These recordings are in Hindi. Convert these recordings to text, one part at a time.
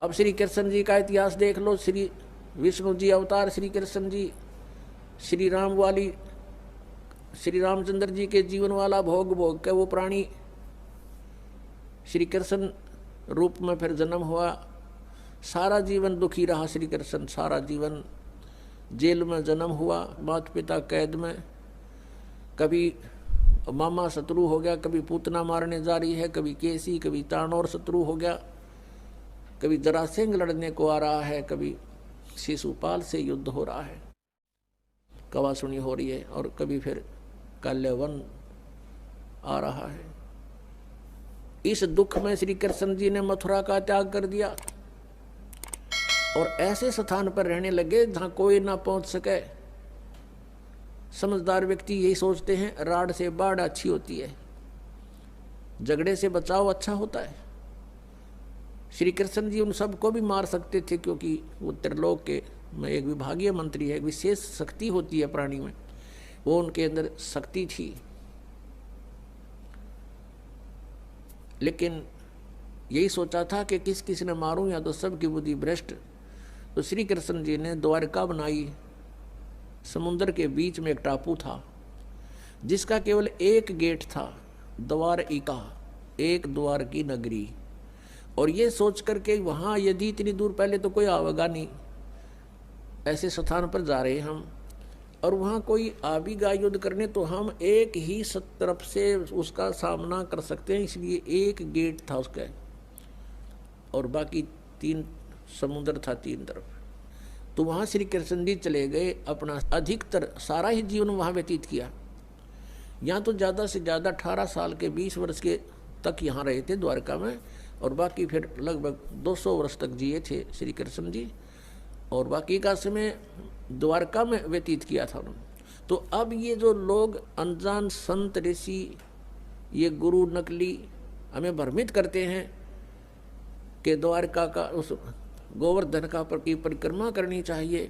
अब श्री कृष्ण जी का इतिहास देख लो। श्री विष्णु जी अवतार श्री कृष्ण जी, श्री राम वाली, श्री रामचंद्र जी के जीवन वाला भोग भोग के वो प्राणी श्री कृष्ण रूप में फिर जन्म हुआ। सारा जीवन दुखी रहा श्री कृष्ण, सारा जीवन जेल में जन्म हुआ, माता पिता कैद में, कभी मामा शत्रु हो गया, कभी पूतना मारने जा रही है, कभी केसी, कभी तानौर शत्रु हो गया, कभी जरासेंग लड़ने को आ रहा है, कभी शिशुपाल से युद्ध हो रहा है, कवासुनी हो रही है, और कभी फिर कल्यवन आ रहा है। इस दुख में श्री कृष्ण जी ने मथुरा का त्याग कर दिया और ऐसे स्थान पर रहने लगे जहां कोई ना पहुंच सके। समझदार व्यक्ति यही सोचते हैं, राड से बाढ़ अच्छी होती है, झगड़े से बचाव अच्छा होता है। श्री कृष्ण जी उन सबको भी मार सकते थे, क्योंकि वो त्रिलोक के में एक विभागीय मंत्री है, एक विशेष शक्ति होती है प्राणी में, वो उनके अंदर शक्ति थी। लेकिन यही सोचा था कि किस किस ने मारूं, या तो सबकी बुद्धि भ्रष्ट। तो श्री कृष्ण जी ने द्वारका बनाई। समुद्र के बीच में एक टापू था जिसका केवल एक गेट था, द्वारिका, एक द्वार की नगरी। और ये सोच करके वहाँ यदि इतनी दूर, पहले तो कोई आवेगा नहीं, ऐसे स्थान पर जा रहे हम, और वहाँ कोई आवेगा युद्ध करने, तो हम एक ही तरफ से उसका सामना कर सकते हैं, इसलिए एक गेट था उसका, और बाकी 3 समुद्र था 3 तरफ। तो वहाँ श्री कृष्ण जी चले गए, अपना अधिकतर सारा ही जीवन वहाँ व्यतीत किया। यहाँ तो ज़्यादा से ज़्यादा 18 साल के 20 वर्ष के तक यहाँ रहे थे द्वारका में, और बाकी फिर लगभग 200 वर्ष तक जिए थे श्री कृष्ण जी, और बाकी का समय द्वारका में व्यतीत किया था उन्होंने। तो अब ये जो लोग अनजान संत ऋषि, ये गुरु नकली हमें भ्रमित करते हैं कि द्वारका का उस गोवर्धन का की परिक्रमा करनी चाहिए,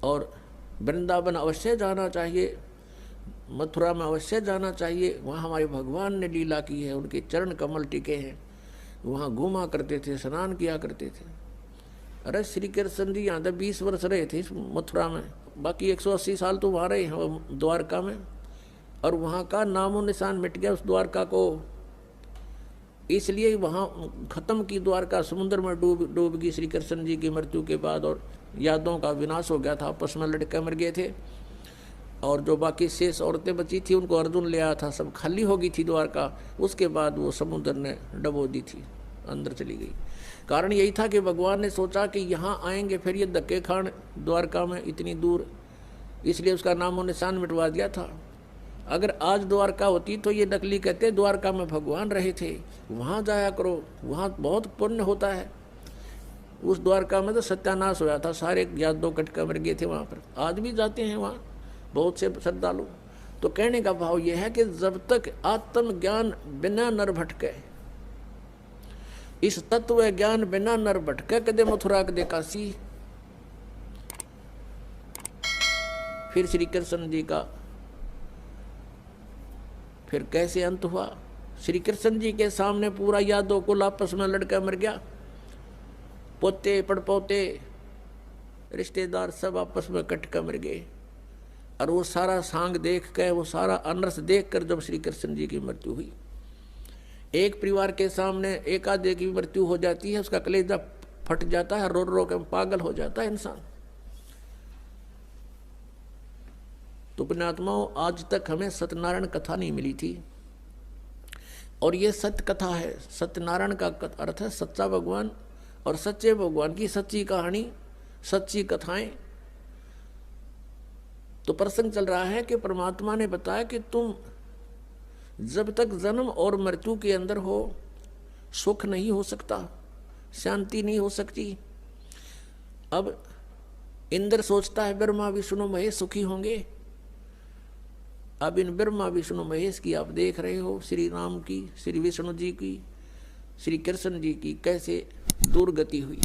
और वृंदावन अवश्य जाना चाहिए, मथुरा में अवश्य जाना चाहिए, वहाँ हमारे भगवान ने लीला की है, उनके चरण कमल टिके हैं, वहाँ घूमा करते थे, स्नान किया करते थे। अरे श्री कृष्ण जी यहाँ तक 20 वर्ष रहे थे मथुरा में, बाकी 180 साल तो वहाँ रहे हैं द्वारका में, और वहाँ का नामो निशान मिट गया उस द्वारका को। इसलिए वहाँ खत्म की द्वारका, समुद्र में डूब गई श्री कृष्ण जी की मृत्यु के बाद, और यादों का विनाश हो गया था, आपस में लड़के मर गए थे, और जो बाकी शेष औरतें बची थी उनको अर्जुन ले आया था, सब खाली हो गई थी द्वारका। उसके बाद वो समुद्र ने डबो दी थी, अंदर चली गई। कारण यही था कि भगवान ने सोचा कि यहाँ आएंगे फिर ये धक्के खान द्वारका में इतनी दूर, इसलिए उसका नामो निशान मिटवा दिया था। अगर आज द्वारका होती तो ये नकली कहते द्वारका में भगवान रहे थे, वहाँ जाया करो, वहाँ बहुत पुण्य होता है। उस द्वारका में तो सत्यानाश होया था, सारे यादव कटका मर गए थे वहाँ पर। आज भी जाते हैं वहाँ बहुत से श्रद्धालु। तो कहने का भाव यह है कि जब तक आत्मज्ञान बिना नर भटके, इस तत्व ज्ञान बिना नर भटके, कदे मथुरा कदे काशी। फिर श्री कृष्ण जी का फिर कैसे अंत हुआ। श्री कृष्ण जी के सामने पूरा यादव कुल आपस में लड़का मर गया, पोते पड़पोते रिश्तेदार सब आपस में कट कर मर गए। और वो सारा सांग देख कर, वो सारा अनरस देख कर जब श्री कृष्ण जी की मृत्यु हुई, एक परिवार के सामने एक आधे की मृत्यु हो जाती है, उसका कलेजा फट जाता है, रो रो कर पागल हो जाता है इंसान। तो पुण्यात्माओं, आज तक हमें सत्यनारायण कथा नहीं मिली थी, और ये सत्य कथा है। सत्यनारायण का अर्थ है सच्चा भगवान, और सच्चे भगवान की सच्ची कहानी, सच्ची कथाएं। तो प्रसंग चल रहा है कि परमात्मा ने बताया कि तुम जब तक जन्म और मृत्यु के अंदर हो, सुख नहीं हो सकता, शांति नहीं हो सकती। अब इंद्र सोचता है ब्रह्मा विष्णु महेश सुखी होंगे। अब इन ब्रह्मा विष्णु महेश की आप देख रहे हो, श्री राम की, श्री विष्णु जी की, श्री कृष्ण जी की कैसे दुर्गति हुई।